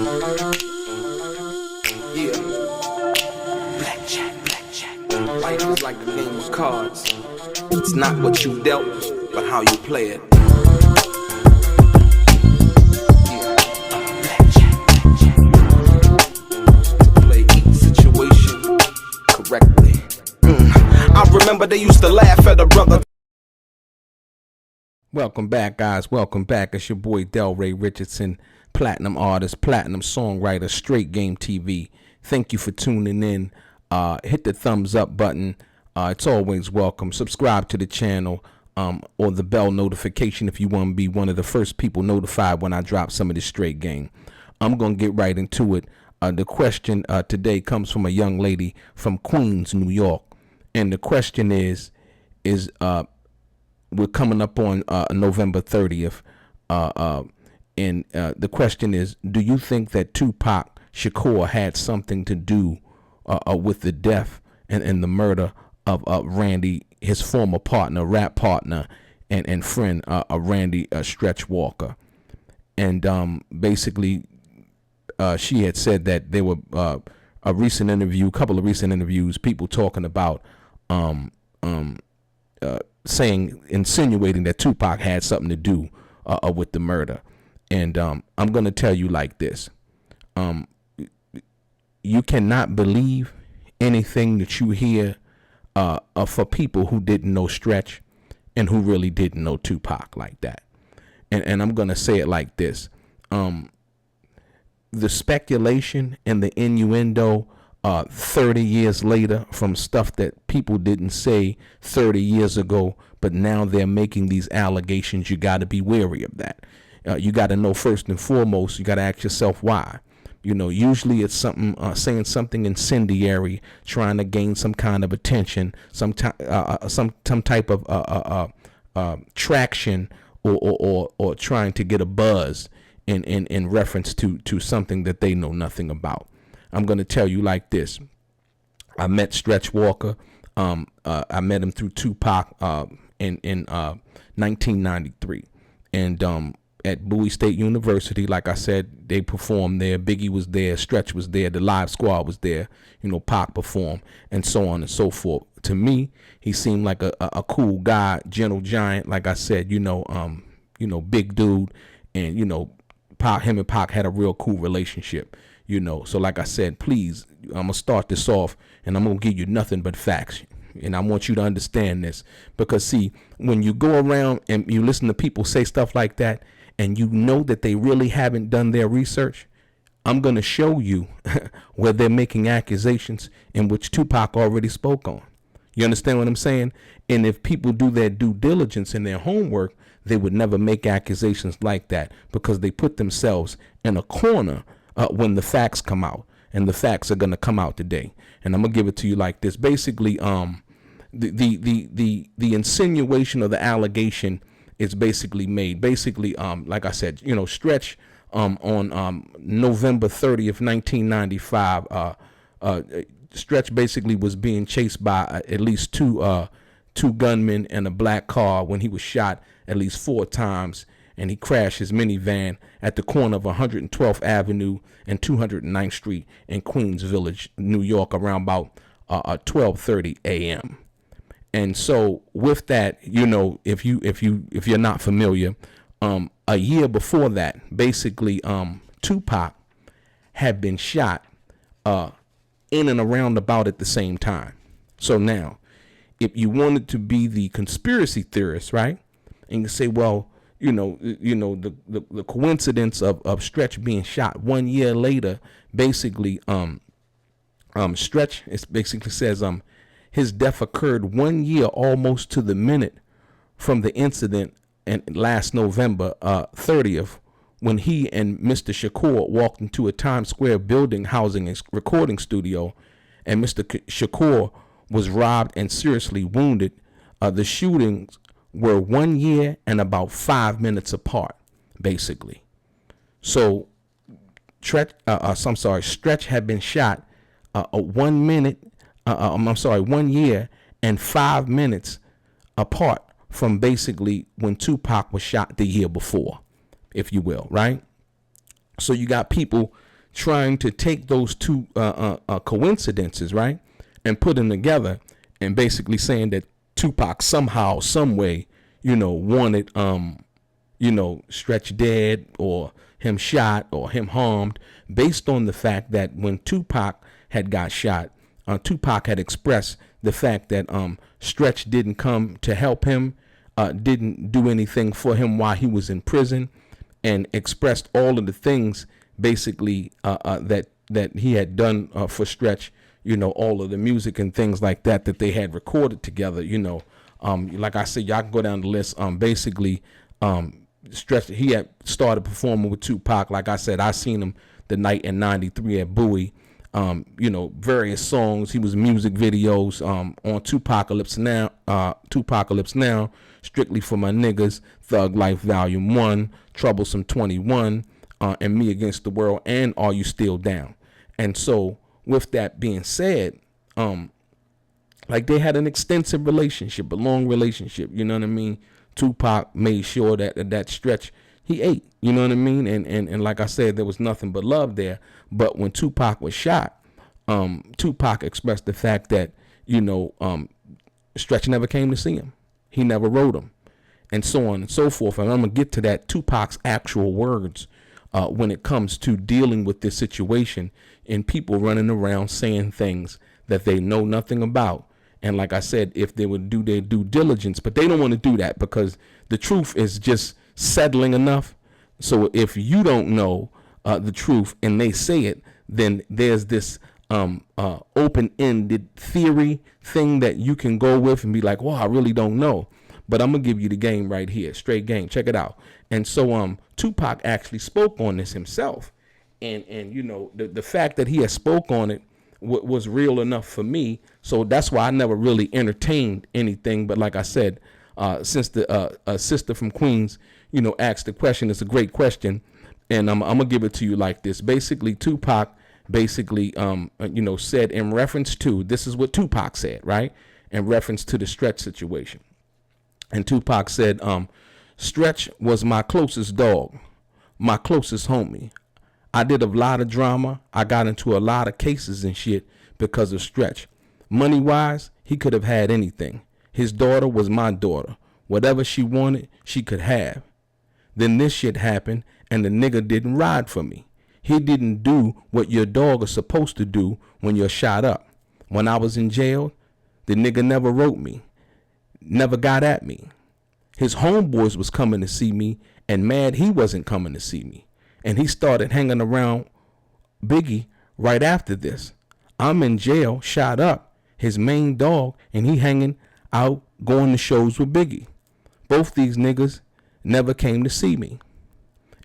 Yeah. Blackjack. Life is like a game of cards. It's not what you dealt, but how you play it. Yeah. Blackjack. To play each situation correctly. I remember they used to laugh at a brother. Welcome back, guys. Welcome back. It's your boy DELRAY Richardson, platinum artist, platinum songwriter, Straight Game TV. Thank you for tuning in. Hit the thumbs up button. It's always welcome. Subscribe to the channel or the bell notification if you want to be one of the first people notified when I drop some of this Straight Game. I'm going to get right into it. The question today comes from a young lady from Queens, New York. And the question is we're coming up on November 30th. And the question is, do you think that Tupac Shakur had something to do with the death and the murder of Randy, his former partner, rap partner, and friend, Randy Stretch Walker? And basically, she had said that there were a couple of recent interviews, people talking about insinuating that Tupac had something to do with the murder. And I'm going to tell you like this. You cannot believe anything that you hear for people who didn't know Stretch and who really didn't know Tupac like that. And I'm going to say it like this. The speculation and the innuendo 30 years later from stuff that people didn't say 30 years ago, but now they're making these allegations. You got to be wary of that. You got to know first and foremost, you got to ask yourself why. You know, usually it's something saying something incendiary, trying to gain some kind of attention, some type of traction, or trying to get a buzz in reference to something that they know nothing about. I'm going to tell you like this. I met Stretch Walker. I met him through Tupac in 1993. And at Bowie State University, like I said, they performed there. Biggie was there. Stretch was there. The Live Squad was there. You know, Pac performed, and so on and so forth. To me, he seemed like a cool guy, gentle giant. Like I said, big dude. And, him and Pac had a real cool relationship. So like I said, please, I'm going to start this off and I'm going to give you nothing but facts. And I want you to understand this because, see, when you go around and you listen to people say stuff like that and you know that they really haven't done their research, I'm going to show you where they're making accusations in which Tupac already spoke on. You understand what I'm saying? And if people do their due diligence and their homework, they would never make accusations like that because they put themselves in a corner when the facts come out, and the facts are going to come out today. And I'm going to give it to you like this. Basically, the insinuation of the allegation is basically made. Basically, like I said, Stretch on November 30th, 1995, Stretch basically was being chased by at least two gunmen in a black car when he was shot at least 4 times. And he crashed his minivan at the corner of 112th Avenue and 209th Street in Queens Village, New York, around about 12:30 a.m. And so, with that, if you're not familiar, a year before that, basically, Tupac had been shot in and around about at the same time. So now, if you wanted to be the conspiracy theorist, right, and you say, well, the coincidence of Stretch being shot 1 year later, basically, Stretch basically says his death occurred 1 year almost to the minute from the incident and last November 30th, when he and Mr. Shakur walked into a Times Square building housing a recording studio, and Mr. Shakur was robbed and seriously wounded. The shootings were 1 year and about 5 minutes apart, basically. So Stretch had been shot 1 year and 5 minutes apart from basically when Tupac was shot the year before, if you will, right? So you got people trying to take those two coincidences, right, and put them together, and basically saying that Tupac somehow, some way, wanted Stretch dead, or him shot, or him harmed, based on the fact that when Tupac had got shot, Tupac had expressed the fact that Stretch didn't come to help him, didn't do anything for him while he was in prison, and expressed all of the things basically that he had done for Stretch, all of the music and things like that they had recorded together, like I said, y'all can go down the list. Basically, Stretch, he had started performing with Tupac. Like I said, I seen him the night in '93 at Bowie. Various songs. He was music videos on Tupacalypse Now, Strictly for My Niggas, Thug Life Volume 1, Troublesome 21, and Me Against the World, and Are You Still Down? And so, with that being said, like they had an extensive relationship, a long relationship, you know what I mean? Tupac made sure that Stretch, he ate, you know what I mean? And like I said, there was nothing but love there. But when Tupac was shot, Tupac expressed the fact that, Stretch never came to see him. He never wrote him, and so on and so forth. And I'm going to get to that, Tupac's actual words, when it comes to dealing with this situation and people running around saying things that they know nothing about. And like I said, if they would do their due diligence, but they don't want to do that because the truth is just settling enough. So if you don't know the truth and they say it, then there's this open-ended theory thing that you can go with and be like, well, I really don't know. But I'm going to give you the game right here, straight game. Check it out. And so Tupac actually spoke on this himself. And the fact that he had spoke on it was real enough for me. So that's why I never really entertained anything. But like I said, since the sister from Queens, asked the question, it's a great question. And I'm going to give it to you like this. Basically, Tupac basically, said in reference to, this is what Tupac said, right? In reference to the Stretch situation. And Tupac said, Stretch was my closest dog, my closest homie. I did a lot of drama. I got into a lot of cases and shit because of Stretch. Money-wise, he could have had anything. His daughter was my daughter. Whatever she wanted, she could have. Then this shit happened, and the nigga didn't ride for me. He didn't do what your dog is supposed to do when you're shot up. When I was in jail, the nigga never wrote me, never got at me. His homeboys was coming to see me and mad he wasn't coming to see me. And he started hanging around Biggie right after this. I'm in jail, shot up, his main dog, and he hanging out going to shows with Biggie. Both these niggas never came to see me.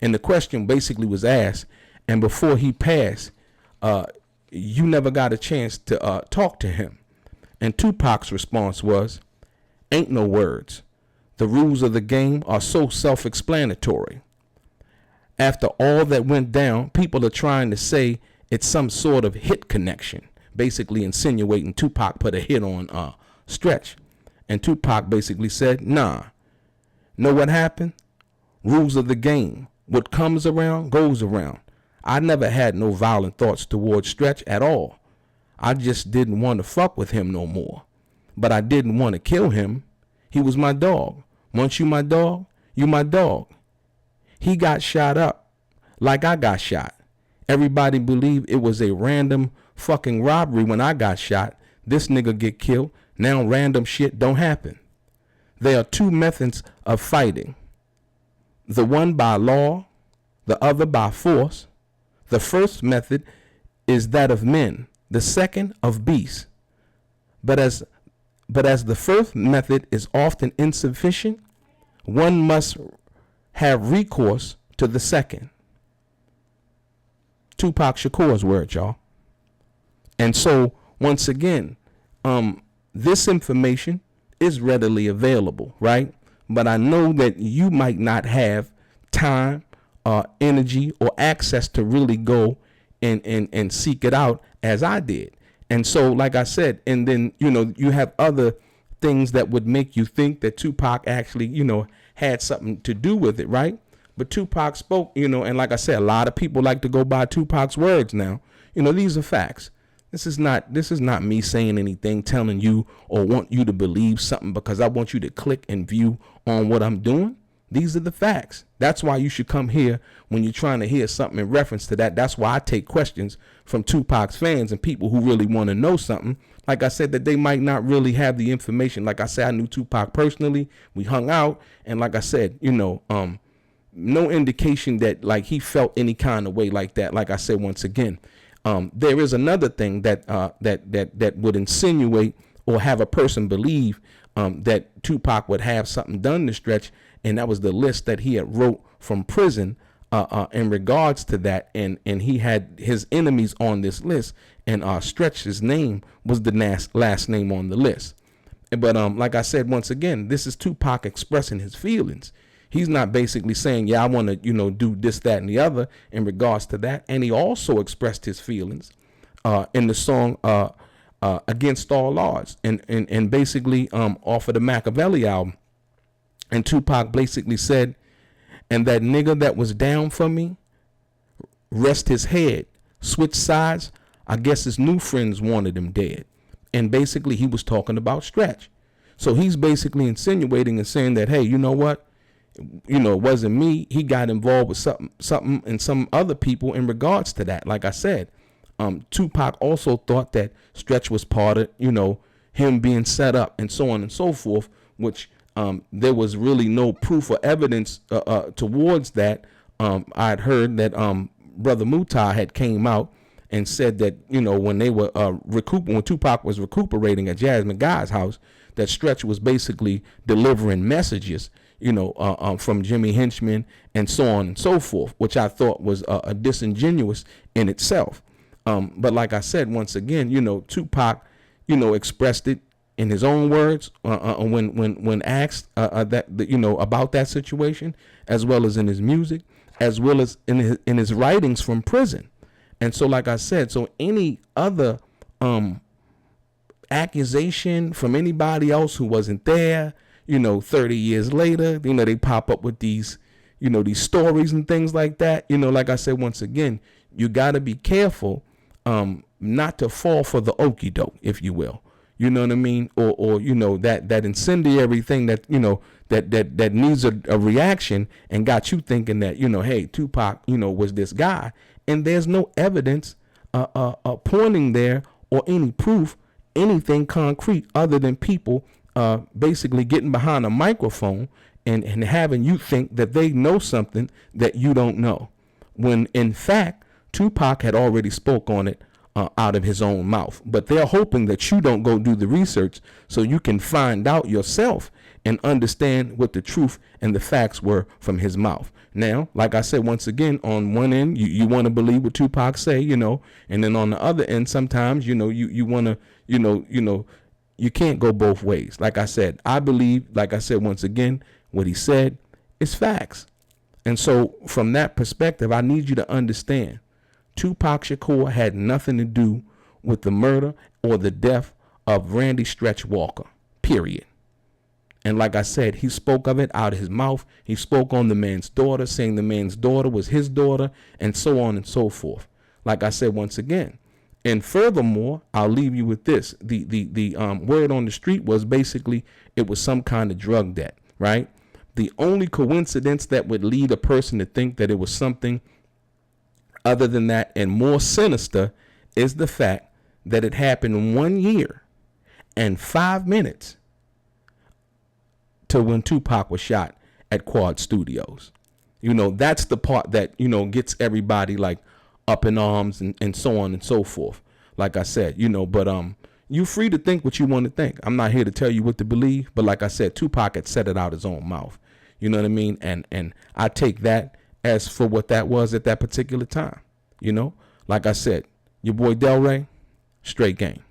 And the question basically was asked, and before he passed, you never got a chance to talk to him. And Tupac's response was, ain't no words. The rules of the game are so self-explanatory. After all that went down, people are trying to say it's some sort of hit connection, basically insinuating Tupac put a hit on Stretch. And Tupac basically said, nah. Know what happened? Rules of the game. What comes around goes around. I never had no violent thoughts towards Stretch at all. I just didn't want to fuck with him no more. But I didn't want to kill him. He was my dog. Once you my dog, you my dog. He got shot up like I got shot. Everybody believed it was a random fucking robbery when I got shot. This nigga get killed. Now random shit don't happen. There are two methods of fighting. The one by law, the other by force. The first method is that of men, the second of beasts. But as the first method is often insufficient, one must have recourse to the second. Tupac Shakur's word, y'all. And so, once again, this information is readily available, right? But I know that you might not have time, energy, or access to really go and seek it out as I did. And so, like I said, and then, you have other things that would make you think that Tupac actually, had something to do with it, right? But Tupac spoke, and like I said, a lot of people like to go by Tupac's words now. These are facts. This is not me saying anything, telling you or want you to believe something because I want you to click and view on what I'm doing. These are the facts. That's why you should come here when you're trying to hear something in reference to that. That's why I take questions from Tupac's fans and people who really want to know something. Like I said, that they might not really have the information. Like I said, I knew Tupac personally. We hung out. And like I said, no indication that like he felt any kind of way like that. Like I said, once again, there is another thing that that would insinuate or have a person believe that Tupac would have something done to Stretch, and that was the list that he had wrote from prison in regards to that, and he had his enemies on this list, and Stretch's name was the last name on the list. But like I said, once again, this is Tupac expressing his feelings. He's not basically saying, yeah, I want to, do this, that, and the other in regards to that. And he also expressed his feelings in the song Against All Odds and basically off of the Machiavelli album. And Tupac basically said, and that nigga that was down for me, rest his head, switch sides, I guess his new friends wanted him dead. And basically he was talking about Stretch. So he's basically insinuating and saying that, hey, you know what? It wasn't me. He got involved with something and some other people in regards to that. Like I said, Tupac also thought that Stretch was part of, him being set up and so on and so forth, which there was really no proof or evidence towards that. I'd heard that Brother Mutai had came out and said that, when they were when Tupac was recuperating at Jasmine Guy's house, that Stretch was basically delivering messages, from Jimmy Henchman and so on and so forth, which I thought was disingenuous in itself. But like I said, once again, Tupac, expressed it in his own words when asked about that situation, as well as in his music, as well as in his writings from prison. And so, like I said, so any other accusation from anybody else who wasn't there, 30 years later, they pop up with these, these stories and things like that. Like I said, once again, you got to be careful not to fall for the okie doke, if you will. You know what I mean? Or that incendiary thing that, that needs a reaction and got you thinking that, hey, Tupac, was this guy. And there's no evidence pointing there or any proof, anything concrete other than people basically getting behind a microphone and having you think that they know something that you don't know. When in fact, Tupac had already spoke on it out of his own mouth. But they're hoping that you don't go do the research so you can find out yourself and understand what the truth and the facts were from his mouth. Now, like I said, once again, on one end, you want to believe what Tupac say, and then on the other end, sometimes, you want to, you can't go both ways. Like I said, I believe, like I said, once again, what he said is facts. And so from that perspective, I need you to understand Tupac Shakur had nothing to do with the murder or the death of Randy Stretch Walker, period. And like I said, he spoke of it out of his mouth. He spoke on the man's daughter, saying the man's daughter was his daughter, and so on and so forth. Like I said, once again. And furthermore, I'll leave you with this. The word on the street was basically it was some kind of drug debt, right? The only coincidence that would lead a person to think that it was something other than that and more sinister is the fact that it happened 1 year and 5 minutes to when Tupac was shot at Quad Studios. That's the part that, gets everybody like up in arms and so on and so forth. Like I said, but you're free to think what you want to think. I'm not here to tell you what to believe, but like I said, Tupac had said it out his own mouth. You know what I mean? And I take that as for what that was at that particular time. Like I said, your boy DELRAY, straight game.